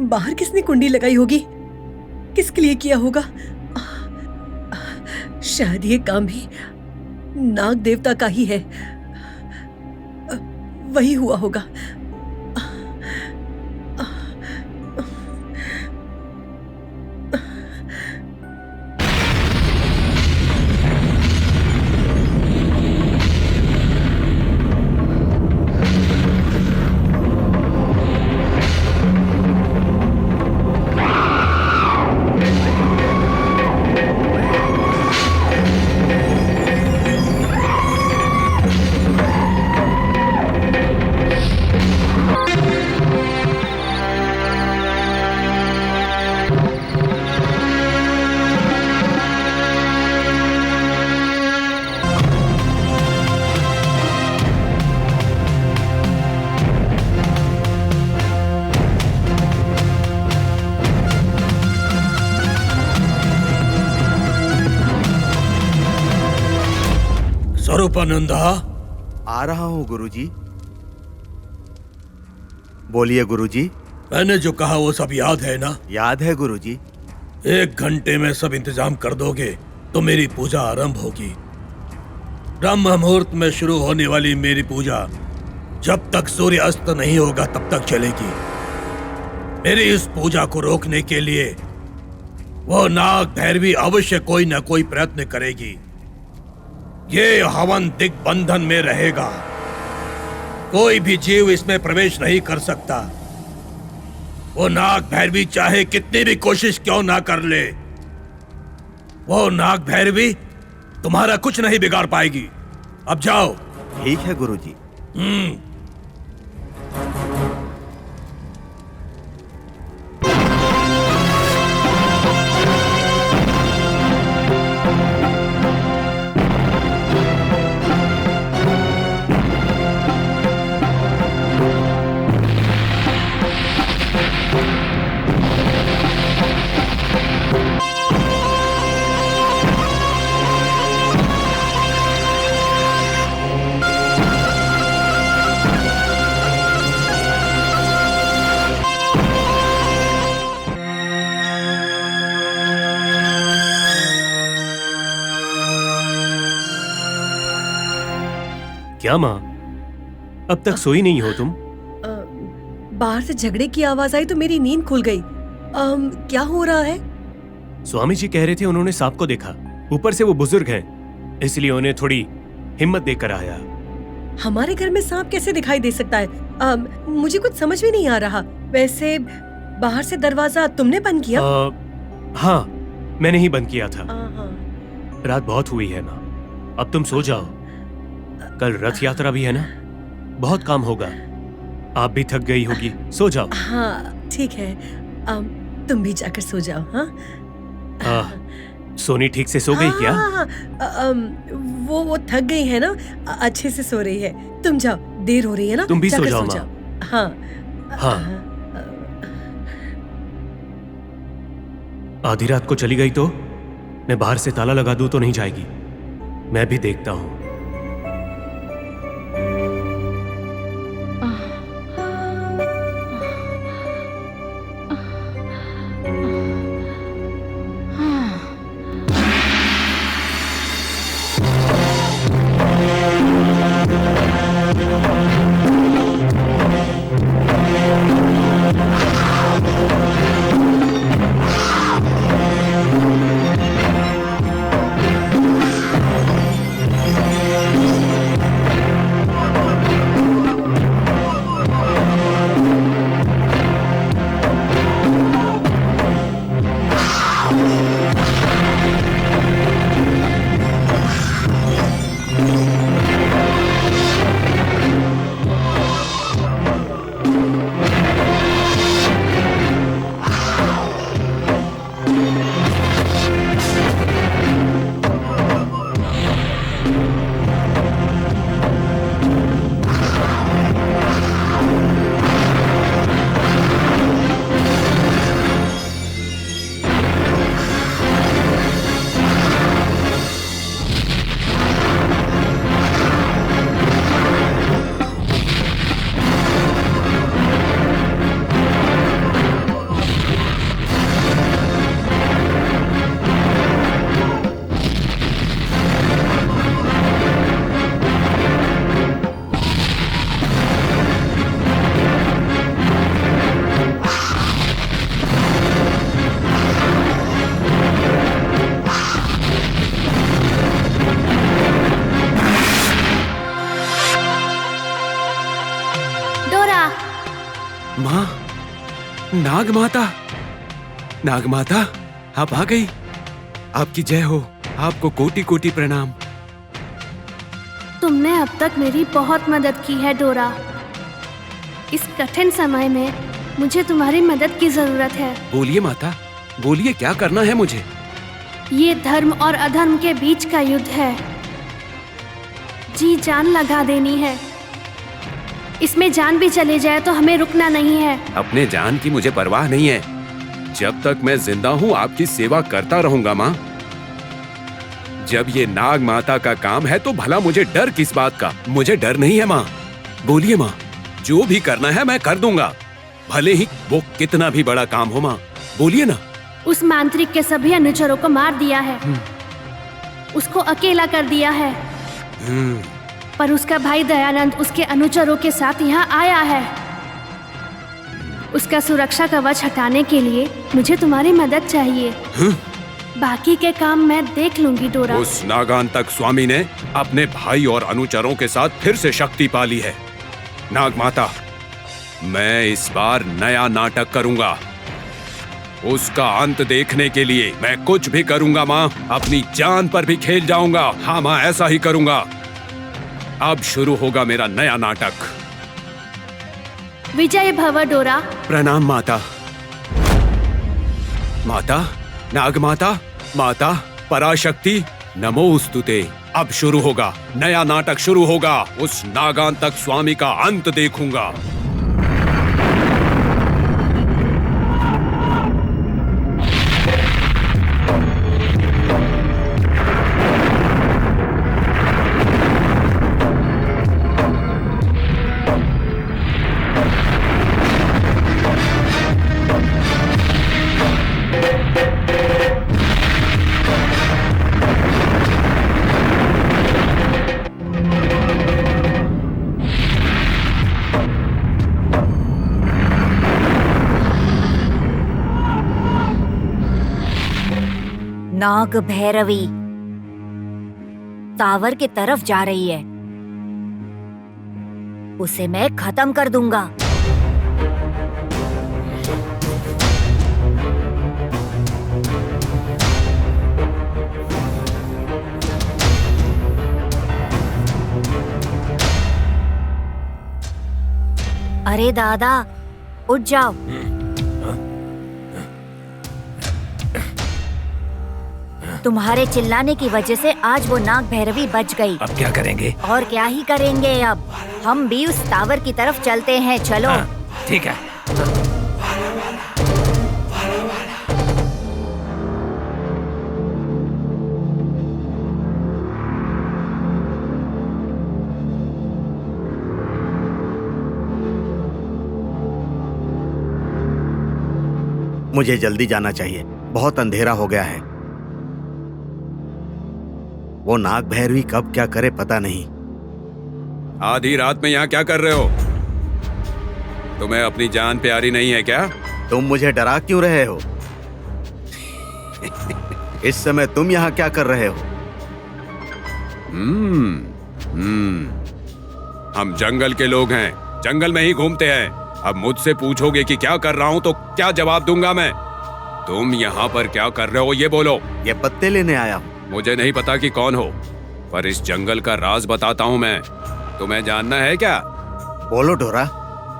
बाहर किसने कुंडी लगाई होगी? किसके लिए किया होगा? शायद ये काम भी नाग देवता का ही है। वही हुआ होगा। स्वरूपानंदा, आ रहा हूँ गुरुजी। बोलिए गुरुजी। मैंने जो कहा वो सब याद है ना? याद है गुरुजी। 1 घंटे में सब इंतजाम कर दोगे तो मेरी पूजा आरंभ होगी। ब्रह्म मुहूर्त में शुरू होने वाली मेरी पूजा जब तक सूर्य अस्त नहीं होगा तब तक चलेगी। मेरी इस पूजा को रोकने के लिए वो नाग भैरवी अवश्य कोई न कोई प्रयत्न करेगी। ये हवन दिग्बंधन में रहेगा, कोई भी जीव इसमें प्रवेश नहीं कर सकता। वो नाग भैरवी चाहे कितनी भी कोशिश क्यों ना कर ले, वो नाग भैरवी तुम्हारा कुछ नहीं बिगाड़ पाएगी। अब जाओ। ठीक है गुरुजी। क्या माँ, अब तक सोई नहीं हो तुम? बाहर से झगड़े की आवाज आई तो मेरी नींद खुल गई। क्या हो रहा है? स्वामी जी कह रहे थे उन्होंने सांप को देखा। ऊपर से वो बुजुर्ग हैं, इसलिए उन्हें थोड़ी हिम्मत देकर आया। हमारे घर में सांप कैसे दिखाई दे सकता है? मुझे कुछ समझ में नहीं आ रहा। वैसे बाहर से दरवाजा तुमने बंद किया? हाँ, मैंने ही बंद किया था। हाँ। रात बहुत हुई है माँ, अब तुम सो जाओ। कल रथ यात्रा भी है ना, बहुत काम होगा। आप भी थक गई होगी, सो जाओ। हाँ ठीक है, तुम भी जाकर सो जाओ। हाँ सोनी ठीक से सो गई क्या? वो थक गई है ना, अच्छे से सो रही है। तुम जाओ, देर हो रही है ना। तुम भी सो जाओ माँ। हाँ हाँ। आधी रात को चली गई तो मैं बाहर से ताला लगा दूं तो नहीं जाएगी। मैं भी देखता हूँ। डोरा। माँ, नाग माता, नाग माता, आप आ गई। आपकी जय हो, आपको कोटि कोटि प्रणाम। तुमने अब तक मेरी बहुत मदद की है डोरा। इस कठिन समय में मुझे तुम्हारी मदद की जरूरत है। बोलिए माता, बोलिए क्या करना है मुझे। ये धर्म और अधर्म के बीच का युद्ध है, जी जान लगा देनी है। इसमें जान भी चले जाए तो हमें रुकना नहीं है। अपने जान की मुझे परवाह नहीं है। जब तक मैं जिंदा हूँ आपकी सेवा करता रहूंगा माँ। जब ये नाग माता का काम है तो भला मुझे डर किस बात का। मुझे डर नहीं है माँ। बोलिए माँ, जो भी करना है मैं कर दूंगा, भले ही वो कितना भी बड़ा काम हो माँ। बोलिए ना। उस मांत्रिक के सभी अनुचरों को मार दिया है, उसको अकेला कर दिया है। पर उसका भाई दयानंद उसके अनुचरों के साथ यहाँ आया है। उसका सुरक्षा कवच हटाने के लिए मुझे तुम्हारी मदद चाहिए। बाकी के काम मैं देख लूंगी डोरा। उस नागांतक स्वामी ने अपने भाई और अनुचरों के साथ फिर से शक्ति पा ली है। नाग माता, मैं इस बार नया नाटक करूंगा। उसका अंत देखने के लिए मैं कुछ भी करूंगा माँ। अपनी जान पर भी खेल जाऊंगा। हाँ माँ, ऐसा ही करूंगा। अब शुरू होगा मेरा नया नाटक। विजय भव डोरा। प्रणाम माता। माता, नाग माता, माता पराशक्ति, नमोस्तुते। अब शुरू होगा नया नाटक, शुरू होगा। उस नागांतक स्वामी का अंत देखूंगा। नाग भैरवी टावर की तरफ जा रही है। उसे मैं खत्म कर दूंगा। अरे दादा, उठ जाओ। तुम्हारे चिल्लाने की वजह से आज वो नाग भैरवी बच गई। अब क्या करेंगे? और क्या ही करेंगे, अब हम भी उस टावर की तरफ चलते हैं। चलो। ठीक है। मुझे जल्दी जाना चाहिए, बहुत अंधेरा हो गया है। वो नाग भैरवी कब क्या करे पता नहीं। आधी रात में यहाँ क्या कर रहे हो? तुम्हें अपनी जान प्यारी नहीं है क्या? तुम मुझे डरा क्यों रहे हो? इस समय तुम यहाँ क्या कर रहे हो? हम जंगल के लोग हैं, जंगल में ही घूमते हैं। अब मुझसे पूछोगे कि क्या कर रहा हूँ तो क्या जवाब दूंगा मैं? तुम यहाँ पर क्या कर रहे हो ये बोलो। ये पत्ते लेने आया हूँ। मुझे नहीं पता कि कौन हो, पर इस जंगल का राज बताता हूँ मैं। तुम्हें जानना है क्या? बोलो डोरा।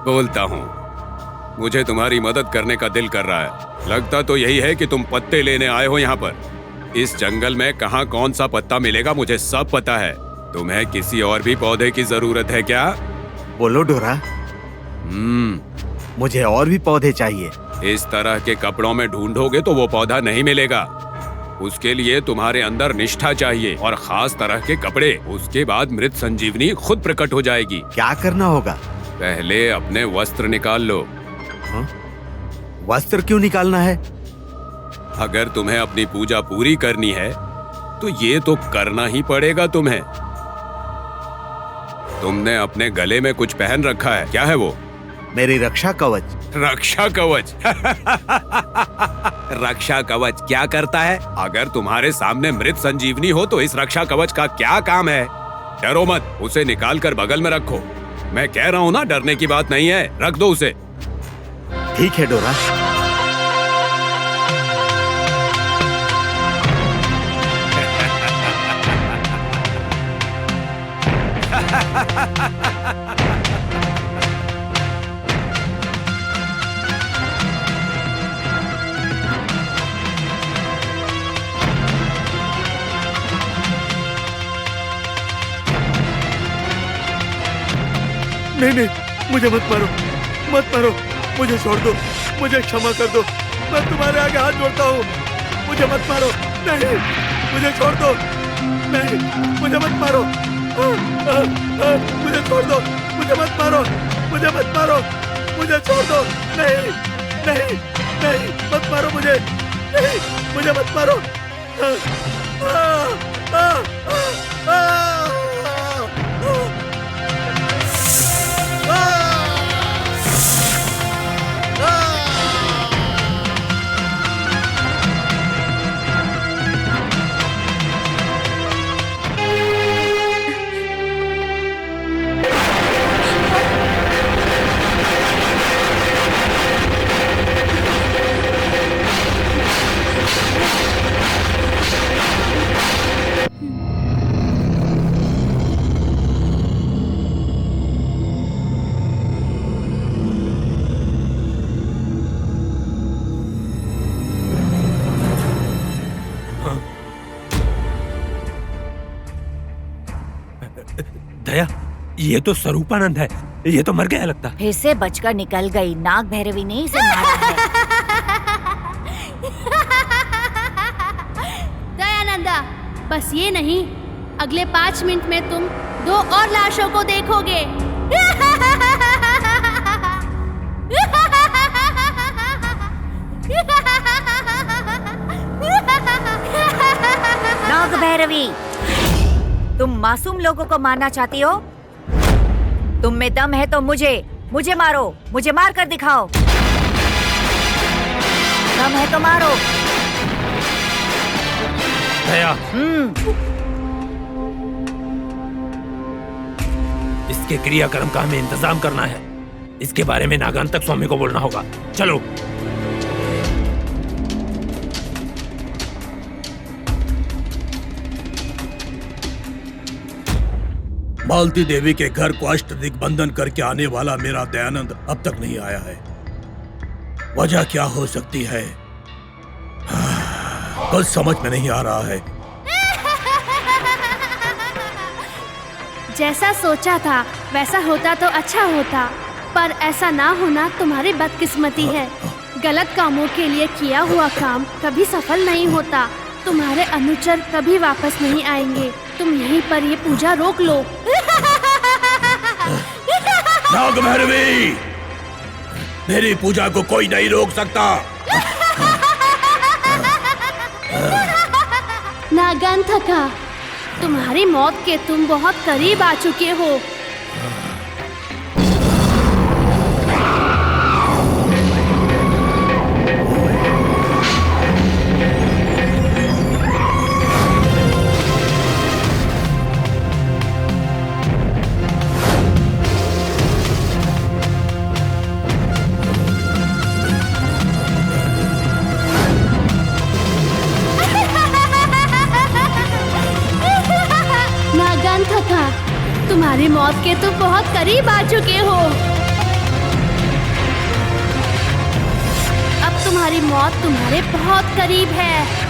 बोलता हूँ। मुझे तुम्हारी मदद करने का दिल कर रहा है। लगता तो यही है कि तुम पत्ते लेने आए हो यहाँ पर। इस जंगल में कहाँ कौन सा पत्ता मिलेगा मुझे सब पता है। तुम्हें किसी और भी पौधे की जरूरत है क्या? बोलो डोरा। मुझे और भी पौधे चाहिए। इस तरह के कपड़ों में ढूंढोगे तो वो पौधा नहीं मिलेगा। उसके लिए तुम्हारे अंदर निष्ठा चाहिए और खास तरह के कपड़े। उसके बाद मृत संजीवनी खुद प्रकट हो जाएगी। क्या करना होगा? पहले अपने वस्त्र निकाल लो। वस्त्र क्यों निकालना है? अगर तुम्हें अपनी पूजा पूरी करनी है तो ये तो करना ही पड़ेगा तुम्हें। तुमने अपने गले में कुछ पहन रखा है, क्या है वो? मेरी रक्षा कवच। रक्षा कवच? रक्षा कवच क्या करता है? अगर तुम्हारे सामने मृत संजीवनी हो तो इस रक्षा कवच का क्या काम है? डरो मत, उसे निकाल कर बगल में रखो। मैं कह रहा हूँ ना, डरने की बात नहीं है, रख दो उसे। ठीक है डोरा। नहीं नहीं, मुझे मत मारो, मत मारो, मुझे छोड़ दो, मुझे क्षमा कर दो, मैं तुम्हारे आगे हाथ जोड़ता हूँ, मुझे मत मारो, नहीं, मुझे छोड़ दो, नहीं, मुझे मत मारो, मुझे छोड़ दो, मुझे मत मारो, मुझे मत मारो, मुझे छोड़ दो, नहीं, नहीं, नहीं, मत मारो मुझे, नहीं, मुझे मत मारो। दया, ये तो स्वरूपानंद है, ये तो मर गया लगता। फिर से बचकर निकल गई, नाग भैरवी ने इसे मारा है। दयानंदा, बस ये नहीं, अगले 5 मिनट में तुम 2 और लाशों को देखोगे। नाग भैरवी, तुम मासूम लोगों को मारना चाहती हो? तुम में दम है तो मुझे मारो, मुझे मार कर दिखाओ। दम है तो मारो। दया, इसके क्रियाक्रम का हमें इंतजाम करना है। इसके बारे में नागांतक स्वामी को बोलना होगा। चलो। मालती देवी के घर को अष्ट दिग्बंधन करके आने वाला मेरा दयानंद अब तक नहीं आया है। वजह क्या हो सकती है, कुछ समझ में नहीं आ रहा है। जैसा सोचा था वैसा होता तो अच्छा होता, पर ऐसा ना होना तुम्हारी बदकिस्मती है। गलत कामों के लिए किया हुआ काम कभी सफल नहीं होता। तुम्हारे अनुचर कभी वापस नहीं आएंगे। तुम यहीं पर ये पूजा रोक लो। नाग भैरवी, मेरी पूजा को कोई नहीं रोक सकता। नागांतका, तुम्हारी मौत के तुम बहुत करीब आ चुके हो। नागांतका, तुम्हारी मौत के तुम बहुत करीब आ चुके हो। अब तुम्हारी मौत तुम्हारे बहुत करीब है।